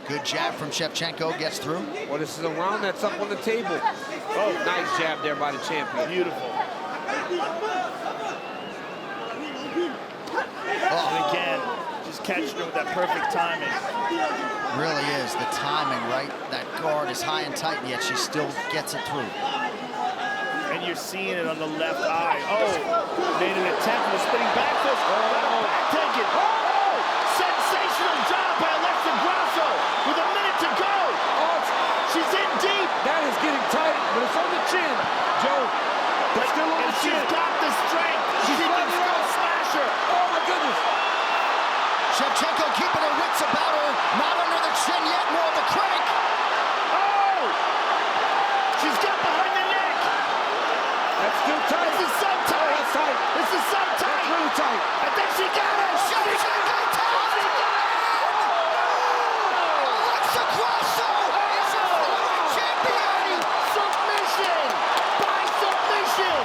Good jab from Shevchenko, gets through. Well, this is a round that's up on the table. Oh, nice jab there by the champion. Beautiful. Oh. And again, just catching her with that perfect timing. Really is, the timing, right? That guard is high and tight, and yet she still gets it through. And you're seeing it on the left eye. Oh, made an attempt with a spinning back fist. Oh, back taken. Oh, sensational job by Alexa Grasso with a minute to go. Oh, she's in deep. That is getting tight, but it's on the chin. Joe, that's still on the chin. She's got the strength. She can still smash her. Oh, my goodness. Shevchenko keeping her wits about her. Not under the chin yet, more of a crank. Oh! She's got behind the neck. That's still tight. This is so tight. Oh, that's tight. This is so tight. That's really tight. I think she got it. Shevchenko taps it in! Alexa Grasso is your flyweight champion! Submission by submission.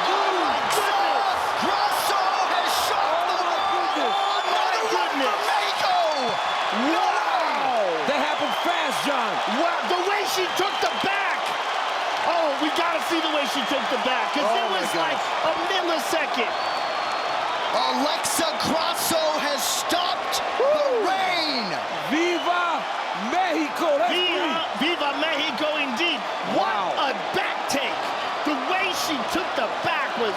Oh my goodness! Grasso has shot the world! Another one from Mexico! Wow! That happened fast, John. Wow, the way she took the back. Oh, we gotta see the way she took the back, because Oh it my was gosh. like a millisecond. Alexa Grasso has stopped the reign! Viva Mexico. That's Viva Mexico indeed. Wow. What a back take. The way she took the back was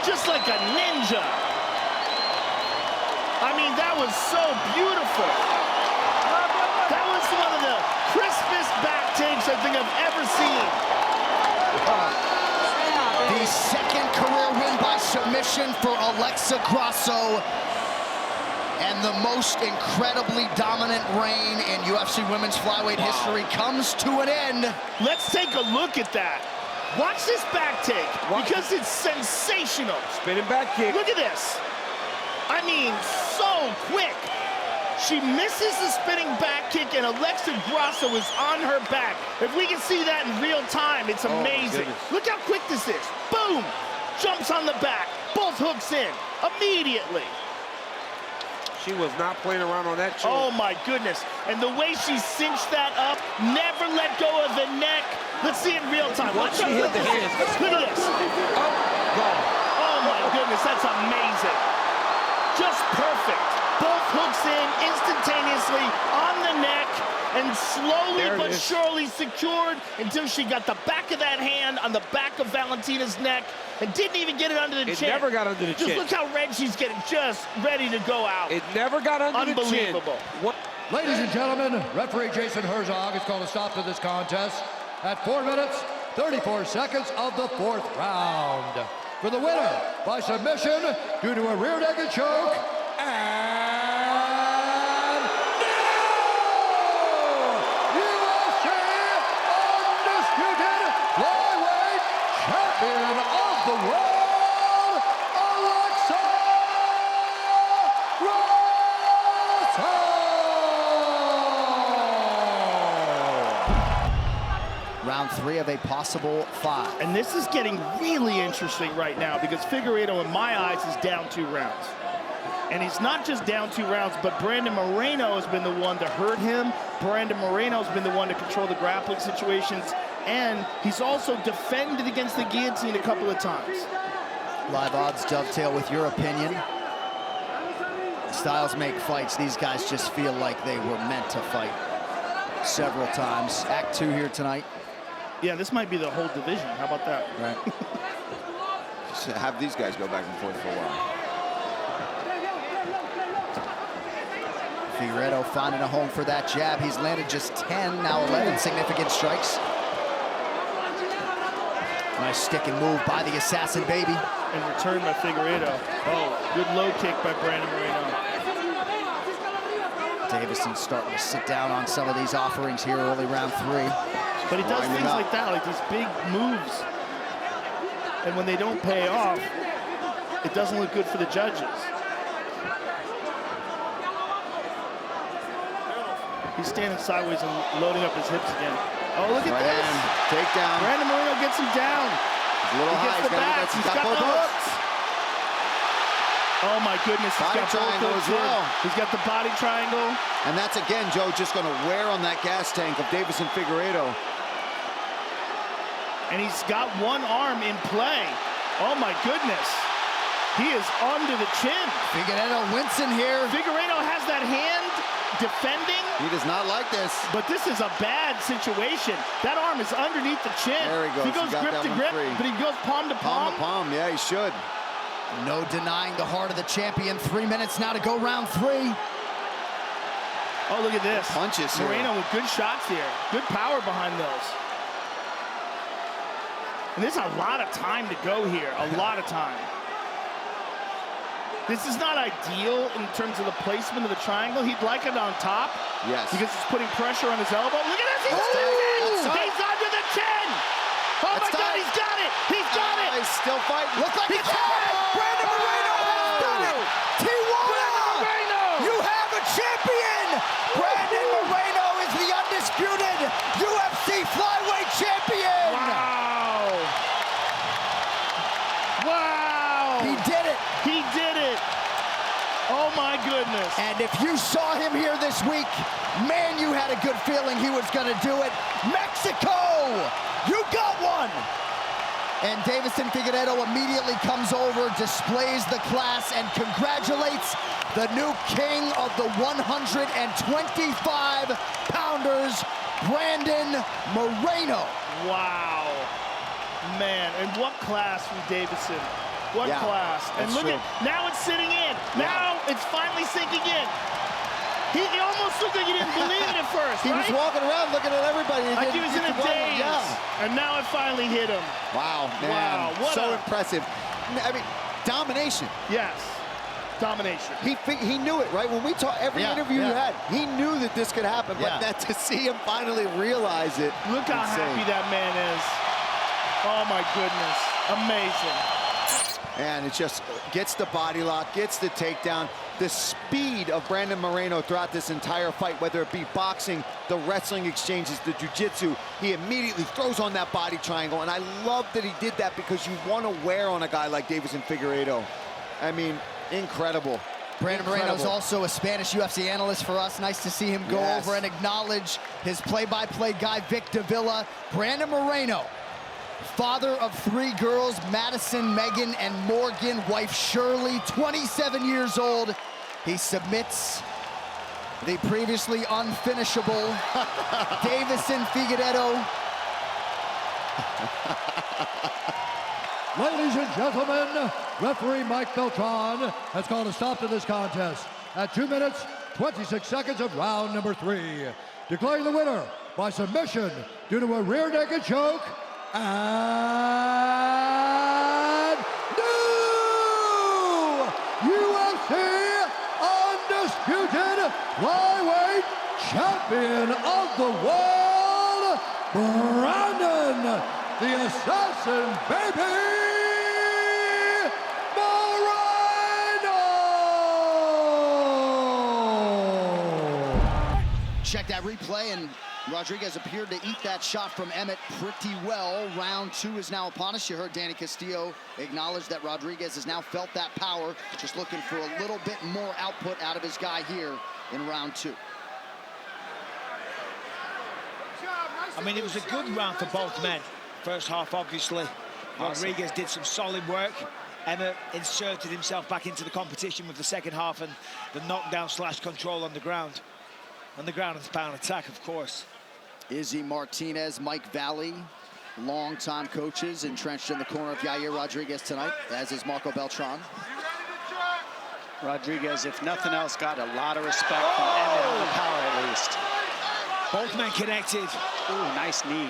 just like a ninja. I mean, that was so beautiful. That was one of the crispest back takes I think I've ever seen. The second career win by submission for Alexa Grasso, and the most incredibly dominant reign in UFC women's flyweight history comes to an end. Let's take a look at that. Watch this back take, Watch. because it's sensational. spinning back kick. Look at this. I mean, so quick. She misses the spinning back kick, and Alexa Grasso is on her back. If we can see that in real time, it's my amazing. goodness. Look how quick this is. Boom! Jumps on the back. Both hooks in. Immediately. She was not playing around on that chin. Oh, my goodness. And the way she cinched that up, never let go of the neck. Let's see it in real time. Once Watch she how hit the quick hands. this is. Look at this. Oh, God. Oh, my goodness. That's amazing. Just perfect. Both hooks in instantaneously on the neck, and slowly There it but is. surely secured until she got the back of that hand on the back of Valentina's neck and didn't even get it under the It chin. never got under the Just chin. look how red she's getting, just ready to go out. It never got under the chin. Unbelievable. What? Ladies and gentlemen, referee Jason Herzog has called a stop to this contest at 4 minutes, 34 seconds of the 4th round. For the winner by submission due to a rear-naked choke, and UFC undisputed flyweight champion of the world, Alexa Grasso! Round 3 of a possible 5. And this is getting really interesting right now, because Figueiredo, in my eyes, is down 2 rounds. And he's not just down 2 rounds, but Brandon Moreno has been the one to hurt him. Brandon Moreno has been the one to control the grappling situations. And he's also defended against the guillotine a couple of times. Live odds dovetail with your opinion. Styles make fights. These guys just feel like they were meant to fight several times. Act 2 here tonight. Yeah, this might be the whole division. How about that? Right. Just have these guys go back and forth for a while. Figueiredo finding a home for that jab. He's landed just 10, now 11 significant strikes. Nice stick and move by the assassin, baby. And return by Figueiredo. Oh, good low kick by Brandon Moreno. Davison's starting to sit down on some of these offerings here early round 3. But he does Winding things up. like that, like these big moves. And when they don't pay off, it doesn't look good for the judges. He's standing sideways and loading up his hips again. Oh, look at Right this. hand, takedown. Brandon Moreno gets him down. He's a little He high. gets the back. He's got the hooks. Oh my goodness, he's Body got both triangle hooks as well. in. He's got the body triangle. And that's again, Joe, just gonna wear on that gas tank of Deiveson Figueiredo. And he's got one arm in play. Oh my goodness. He is under the chin. Figueiredo wincing here. Figueiredo has that hand defending. He does not like this. But this is a bad situation. That arm is underneath the chin. There he goes. He goes He got grip that to one grip, free. but he goes palm to palm. Palm to palm, yeah, he should. No denying the heart of the champion. 3 minutes now to go round 3. Oh, look at this. Punches here. Moreno with good shots here. Good power behind those. And there's a lot of time to go here. A lot of time. This is not ideal in terms of the placement of the triangle. He'd like it on top. Yes. Because it's putting pressure on his elbow. Look at this. He's He's under the chin. Oh my God, he's got it. He's got it. He's still fighting. Look like He's it's got it. Brandon Moreno has done it. Tijuana, Moreno. you have a champion. Brandon Moreno is the undisputed UFC flyweight champion. Wow. Wow. He did it. He did it. Oh my goodness. And if you saw him here this week, man, you had a good feeling he was going to do it. Mexico, you got one. And Deiveson Figueiredo immediately comes over, displays the class, and congratulates the new king of the 125-pounders, Brandon Moreno. Wow. Man, and what class from Deiveson. What Yeah, class. And that's look true. at, now it's sitting in. Now it's finally sinking in. He almost looked like he didn't believe it at first, He right? was walking around looking at everybody. Like he was in a daze. Yeah. And now it finally hit him. Wow, man. Wow, what so a- impressive. I mean, domination. Yes. Domination. He knew it, right? When we talk, every Yeah, interview you yeah. had, he knew that this could happen. Yeah. But that to see him finally realize it. Look how insane. happy that man is. Oh my goodness. Amazing. And it just gets the body lock, gets the takedown. The speed of Brandon Moreno throughout this entire fight, whether it be boxing, the wrestling exchanges, the jiu-jitsu, he immediately throws on that body triangle. And I love that he did that because you want to wear on a guy like Deiveson Figueiredo. I mean, incredible. Brandon Moreno is also a Spanish UFC analyst for us. Nice to see him go Yes. over and acknowledge his play-by-play guy, Vic Davila. Brandon Moreno, father of 3 girls, Madison, Megan, and Morgan, wife Shirley, 27 years old. He submits the previously unfinishable Deiveson Figueiredo. Ladies and gentlemen, referee Mike Beltran has called a stop to this contest at 2 minutes, 26 seconds of round number 3. Declaring the winner by submission due to a rear naked choke, and new UFC undisputed flyweight champion of the world, Brandon the Assassin Baby Moreno! Check that replay, and Rodriguez appeared to eat that shot from Emmett pretty well. Round 2 is now upon us. You heard Danny Castillo acknowledge that Rodriguez has now felt that power, just looking for a little bit more output out of his guy here in round 2. I mean, it was a good round for both men. First half, obviously, Rodriguez did some solid work. Emmett inserted himself back into the competition with the second half and the knockdown / control on the ground. On the ground and pound attack, of course. Izzy Martinez, Mike Valley, longtime coaches entrenched in the corner of Yair Rodriguez tonight, as is Marco Beltran. Rodriguez, if nothing else, got a lot of respect from Emmett on the power at least. Both men connected. Ooh, nice knee.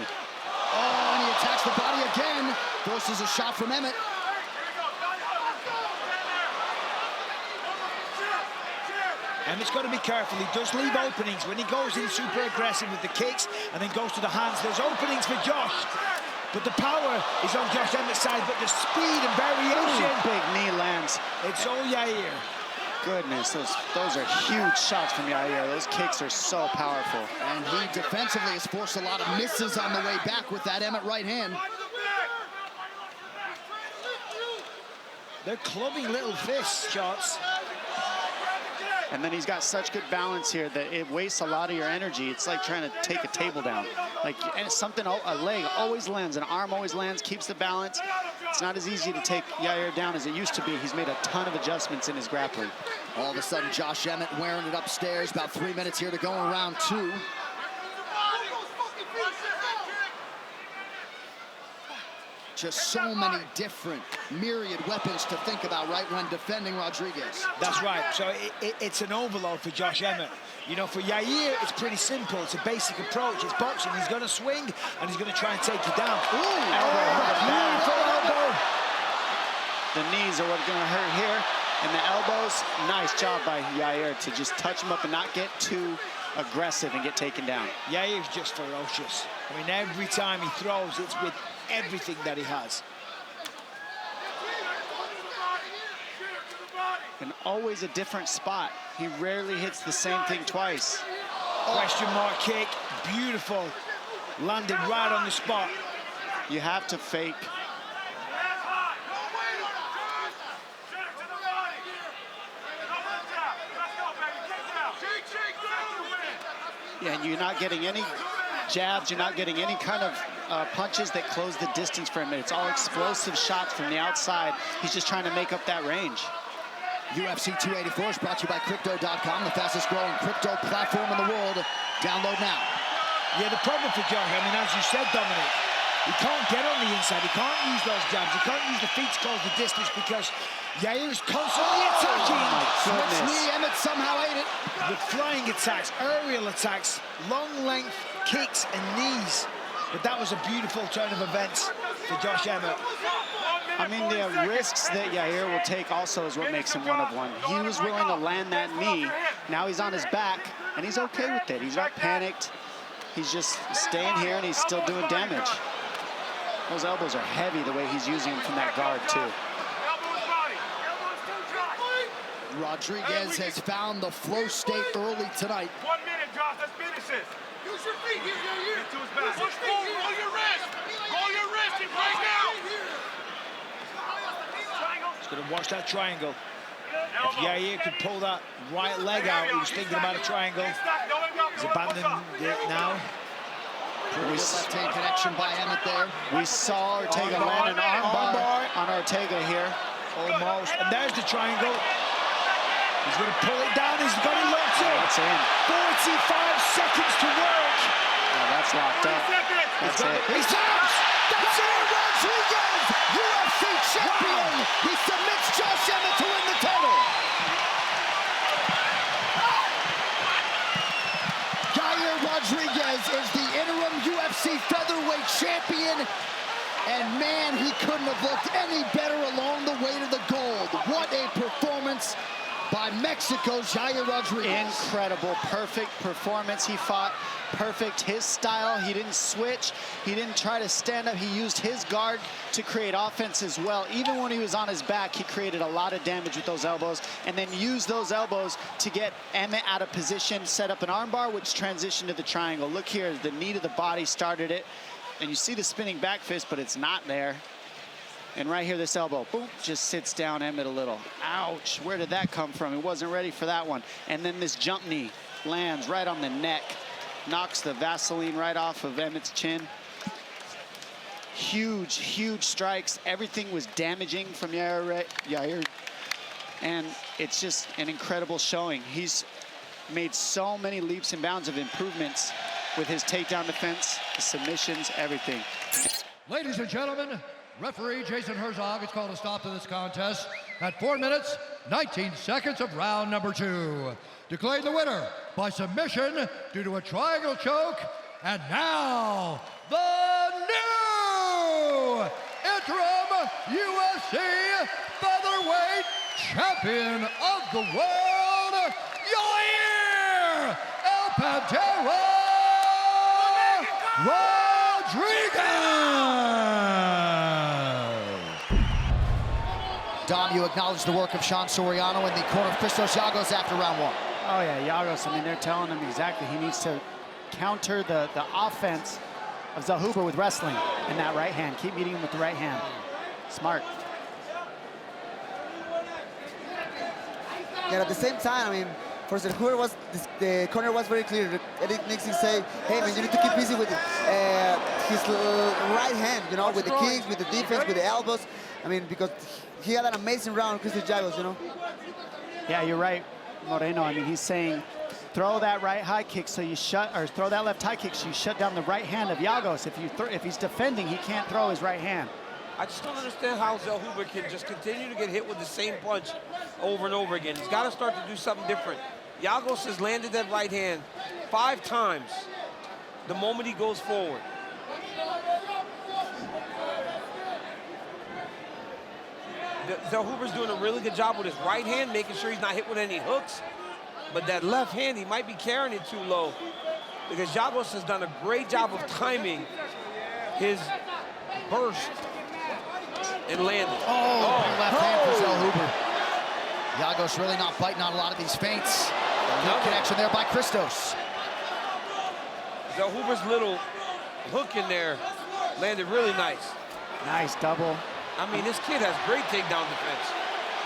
Oh, and he attacks the body again. Forces a shot from Emmett. Emmett's got to be careful. He does leave openings when he goes in super aggressive with the kicks and then goes to the hands. There's openings for Josh, but the power is on Josh Emmett's side, but the speed and variation. Ooh, big knee lands. It's all Yair. Goodness, those are huge shots from Yair. Those kicks are so powerful. And he defensively has forced a lot of misses on the way back with that Emmett right hand. They're clubbing little fist shots. And then he's got such good balance here that it wastes a lot of your energy. It's like trying to take a table down. Like, and something, a leg always lands, an arm always lands, keeps the balance. It's not as easy to take Yair down as it used to be. He's made a ton of adjustments in his grappling. All of a sudden, Josh Emmett wearing it upstairs. About 3 minutes here to go in round 2. Just so many different myriad weapons to think about right when defending Rodriguez. That's right. So it's an overload for Josh Emmett. You know, for Yair, it's pretty simple. It's a basic approach. It's boxing. He's going to swing, and he's going to try and take you down. Ooh, Beautiful elbow. The knees are what's going to hurt here. And the elbows, nice job by Yair to just touch him up and not get too aggressive and get taken down. Yair's just ferocious. I mean, every time he throws, it's with everything that he has. And always a different spot. He rarely hits the same thing twice. Question mark kick, beautiful. Landed right on the spot. You have to fake. Yeah, and you're not getting any jabs, you're not getting any kind of punches that close the distance for him. It's all explosive shots from the outside. He's just trying to make up that range. UFC 284 is brought to you by Crypto.com, the fastest growing crypto platform in the world. Download now. Yeah, the problem for Josh, I mean, as you said, Dominic, he can't get on the inside. He can't use those jabs. He can't use the feet to close the distance because Yair is constantly attacking. Switch knee, Emmett somehow ate it. With flying attacks, aerial attacks, long length kicks and knees. But that was a beautiful turn of events for Josh Emmett. I mean, the risks that Yair will take also is what makes him one of one. He was willing to land that knee. Now he's on his back, and he's okay with it. He's not panicked. He's just staying here, and he's still doing damage. Those elbows are heavy the way he's using them from that guard, too. Rodriguez has found the flow state early tonight. 1 minute, Josh. Let's finish this. Use your feet. Here. Get to his back. Roll your wrist. Roll your wrist and break out. He's going to watch that triangle. If Yair could pull that right leg out, he was thinking about a triangle. He's abandoned it now. Left-hand connection by Emmett there. We saw Ortega land an armbar on Ortega here. Almost. And there's the triangle. He's going to pull it down. He's got it locked in. That's in. 45 seconds to work. Oh, that's locked up. That's it. He taps! That's it! Rodriguez, UFC champion! He submits Josh Emmett to win the title. Yair Rodriguez is the interim UFC featherweight champion. And man, he couldn't have looked any better along the way to the gold. What a performance by Mexico's Yair Rodriguez. Incredible, perfect performance. He fought perfect, his style. He didn't switch. He didn't try to stand up. He used his guard to create offense as well. Even when he was on his back, he created a lot of damage with those elbows and then used those elbows to get Emmett out of position, set up an armbar, which transitioned to the triangle. Look here, the knee to the body started it. And you see the spinning back fist, but it's not there. And right here, this elbow, boom, just sits down Emmett a little. Ouch, where did that come from? He wasn't ready for that one. And then this jump knee lands right on the neck, knocks the Vaseline right off of Emmett's chin. Huge, huge strikes. Everything was damaging from Yair. And it's just an incredible showing. He's made so many leaps and bounds of improvements with his takedown defense, the submissions, everything. Ladies and gentlemen, referee Jason Herzog has called a stop to this contest at 4 minutes, 19 seconds of round number 2. Declaring the winner by submission due to a triangle choke. And now, the new interim UFC featherweight champion of the world, Yair El Pantera Rodriguez! Dom, you acknowledge the work of Sean Soriano in the corner of Christos Giagos after round 1. Oh yeah, Giagos, I mean, they're telling him exactly he needs to counter the offense of Huba with wrestling in that right hand. Keep meeting him with the right hand. Smart. And at the same time, I mean, for Huba was the corner was very clear. Eric Nixon say, hey man, you need to keep busy with his right hand, you know, with the kicks, with the defense, with the elbows. I mean, because he had an amazing round, Christos Giagos, you know. Yeah, you're right, Moreno. I mean, he's saying throw that right high kick so you shut, or throw that left high kick so you shut down the right hand of Giagos. If he's defending, he can't throw his right hand. I just don't understand how Huba can just continue to get hit with the same punch over and over again. He's got to start to do something different. Giagos has landed that right hand 5 times the moment he goes forward. Huba's doing a really good job with his right hand, making sure he's not hit with any hooks. But that left hand, he might be carrying it too low, because Giagos has done a great job of timing his burst and landing. Big left hand for Huba. Giagos really not biting on a lot of these feints. Good connection there by Christos. Huba's little hook in there landed really nice. Nice double. I mean, this kid has great takedown defense.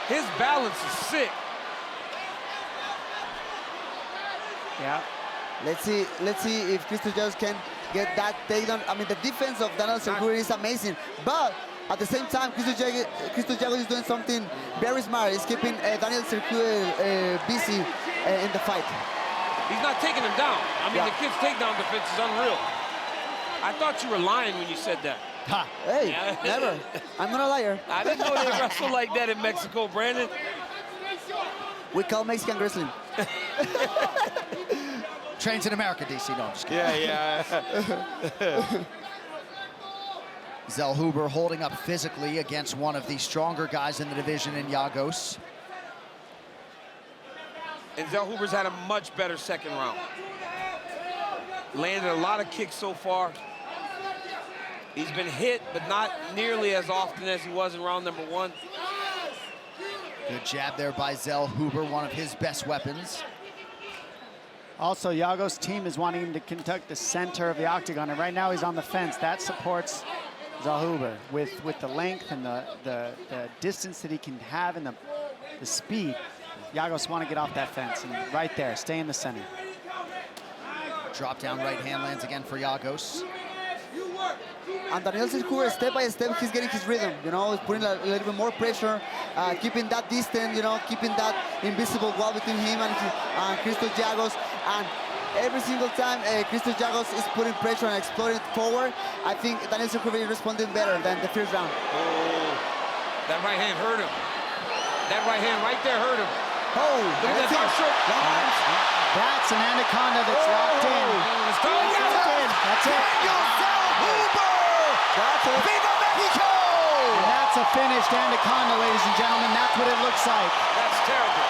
His balance is sick. Yeah. Let's see if Christos Giagos can get that takedown. I mean, the defense of Daniel Huba is amazing, but at the same time, Christos Giagos is doing something very smart. He's keeping Daniel Huba busy in the fight. He's not taking him down. I mean, the kid's takedown defense is unreal. I thought you were lying when you said that. Ha. Hey, never. I'm not a liar. I didn't know they wrestle like that in Mexico, Brandon. We call Mexican wrestling. Trains in America, DC. No, I'm just kidding. Yeah. Huba holding up physically against one of the stronger guys in the division in Giagos. And Huba's had a much better second round. Landed a lot of kicks so far. He's been hit, but not nearly as often as he was in round number 1. Good jab there by Huba, one of his best weapons. Also, Giagos' team is wanting him to conduct the center of the octagon, and right now he's on the fence. That supports Huba with the length and the distance that he can have and the speed. Giagos want to get off that fence, and right there, stay in the center. Drop down right hand lands again for Giagos. And Daniel Huba, step by step, he's getting his rhythm, you know, he's putting a little bit more pressure, keeping that distance, you know, keeping that invisible wall between him and Christos Giagos. And every single time Christos Giagos is putting pressure and exploring forward, I think Daniel Huba is responding better than the first round. Oh, that right hand hurt him. That right hand right there hurt him. Oh, look at that. That's an anaconda that's locked in. It's locked in. That's it. That's it. Viva Mexico! And that's a finished anaconda, ladies and gentlemen. That's what it looks like. That's terrible.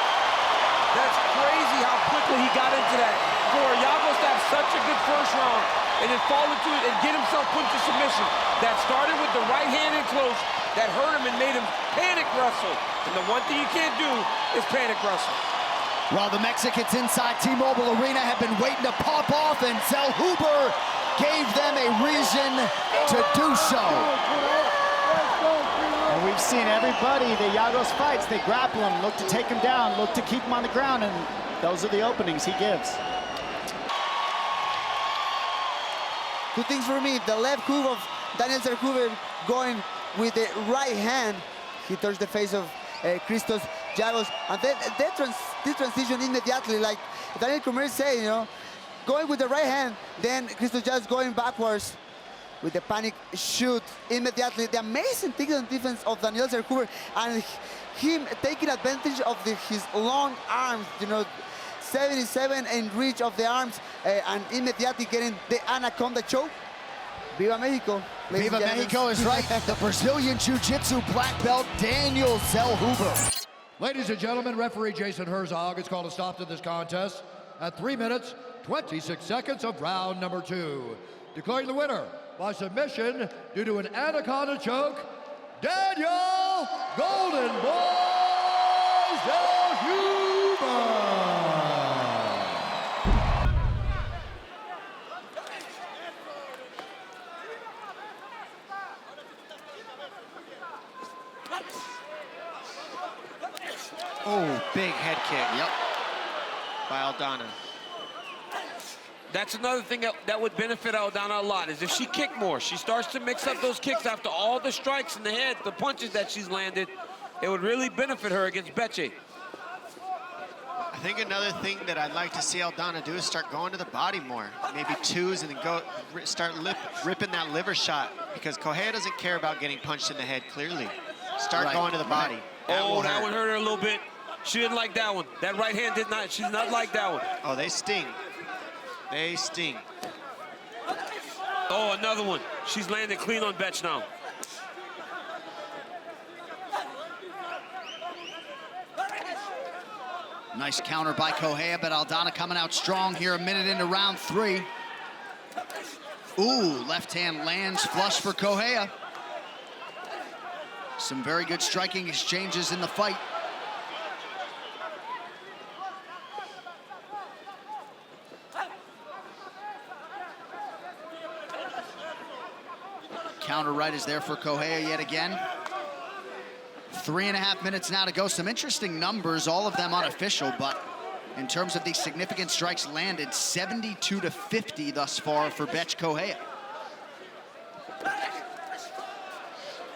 That's crazy how quickly he got into that. For Giagos to have such a good first round and then fall into it and get himself put into submission. That started with the right hand in close, that hurt him and made him panic wrestle. And the one thing you can't do is panic wrestle. Well, the Mexicans inside T-Mobile Arena have been waiting to pop off, and Huba gave them a reason to do so. And we've seen everybody, the Giagos fights, they grapple him, look to take him down, look to keep him on the ground, and those are the openings he gives. Two things for me. The left hook of Daniel Huba going with the right hand. He turns the face of Christos Giagos. And then this transition immediately, like Daniel Cormier said, you know, going with the right hand, then Christos Giagos going backwards with the panic shoot immediately. The amazing takedown defense of Daniel Huba and him taking advantage of his long arms, you know, 77 in reach of the arms, and immediately getting the anaconda choke. Viva Mexico. Viva Mexico is right. The Brazilian Jiu-Jitsu black belt, Daniel Huba. Ladies and gentlemen, referee Jason Herzog has called a stop to this contest at 3 minutes, 26 seconds of round number 2. Declaring the winner by submission due to an anaconda choke, Daniel Golden Boy Huba. Oh, Big head kick. Yep. By Aldana. That's another thing that would benefit Aldana a lot, is if she kicked more. She starts to mix up those kicks after all the strikes in the head, the punches that she's landed. It would really benefit her against Becce. I think another thing that I'd like to see Aldana do is start going to the body more. Maybe twos and then start ripping that liver shot, because Correa doesn't care about getting punched in the head, clearly. Start going to the body. That one hurt her a little bit. She didn't like that one. That right hand did not, she did not like that one. Oh, they sting. They sting. Oh, another one. She's landed clean on Becce now. Nice counter by Correa, but Aldana coming out strong here a minute into round 3. Ooh, left hand lands flush for Correa. Some very good striking exchanges in the fight. Counter right is there for Correa yet again. 3.5 minutes now to go. Some interesting numbers, all of them unofficial, but in terms of these significant strikes landed, 72-50 thus far for Becce Correa.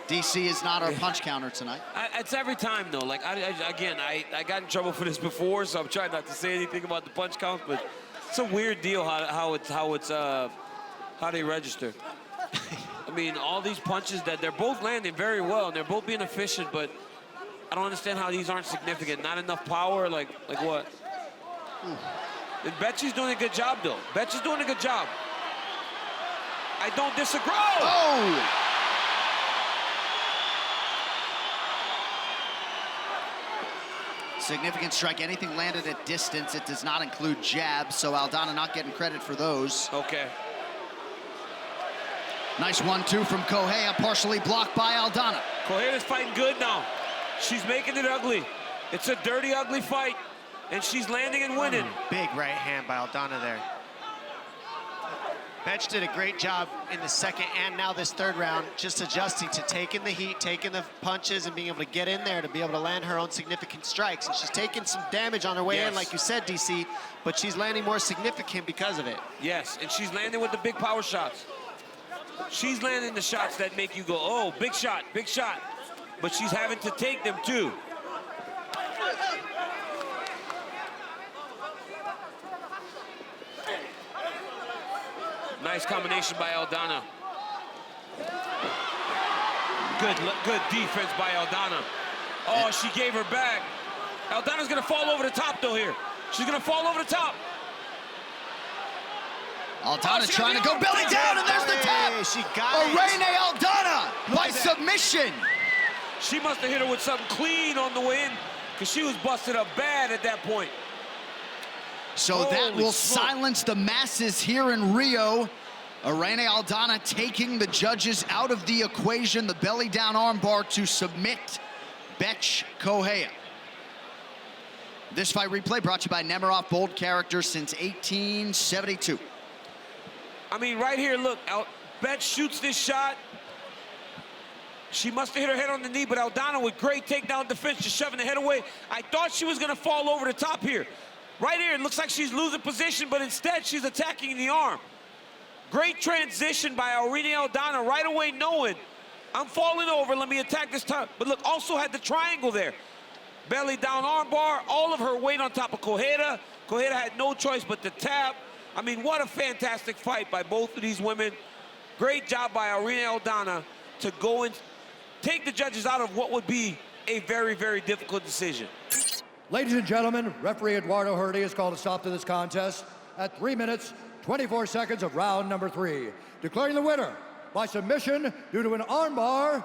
DC is not our punch counter tonight. It's every time, though. Like, I got in trouble for this before, so I'm trying not to say anything about the punch count, but it's a weird deal how they register. I mean, all these punches that they're both landing very well and they're both being efficient, but I don't understand how these aren't significant. Not enough power, like what? And Becce's doing a good job, though. Becce's doing a good job. I don't disagree. Oh! Significant strike, anything landed at distance. It does not include jabs, so Aldana not getting credit for those. Okay. Nice 1-2 from Correa, partially blocked by Aldana. Correa's fighting good now. She's making it ugly. It's a dirty, ugly fight, and she's landing and winning. Big right hand by Aldana there. Becce did a great job in the second and now this third round, just adjusting to taking the heat, taking the punches, and being able to get in there to be able to land her own significant strikes. And she's taking some damage on her way in, like you said, DC, but she's landing more significant because of it. Yes, and she's landing with the big power shots. She's landing the shots that make you go, oh, big shot, but she's having to take them too. Nice combination by Aldana. Good defense by Aldana. Oh, she gave her back. Aldana's gonna fall over the top though here. She's gonna fall over the top. Aldana trying to go belly down, and there's the tap. She got it. Irene Aldana by submission. She must have hit her with something clean on the way in, because she was busted up bad at that point. So that will silence the masses here in Rio. Irene Aldana taking the judges out of the equation. The belly down armbar to submit Becce Correa. This fight replay brought to you by Nemiroff, bold character since 1872. I mean, right here, look, Becce shoots this shot. She must have hit her head on the knee, but Aldana with great takedown defense, just shoving the head away. I thought she was gonna fall over the top here. Right here, it looks like she's losing position, but instead she's attacking the arm. Great transition by Irene Aldana right away, knowing I'm falling over, let me attack this time. But look, also had the triangle there. Belly down armbar, all of her weight on top of Correa. Correa had no choice but to tap. I mean, what a fantastic fight by both of these women. Great job by Irene Aldana to go and take the judges out of what would be a very, very difficult decision. Ladies and gentlemen, referee Eduardo Hurdy has called a stop to this contest at 3 minutes, 24 seconds of round number 3, declaring the winner by submission due to an armbar,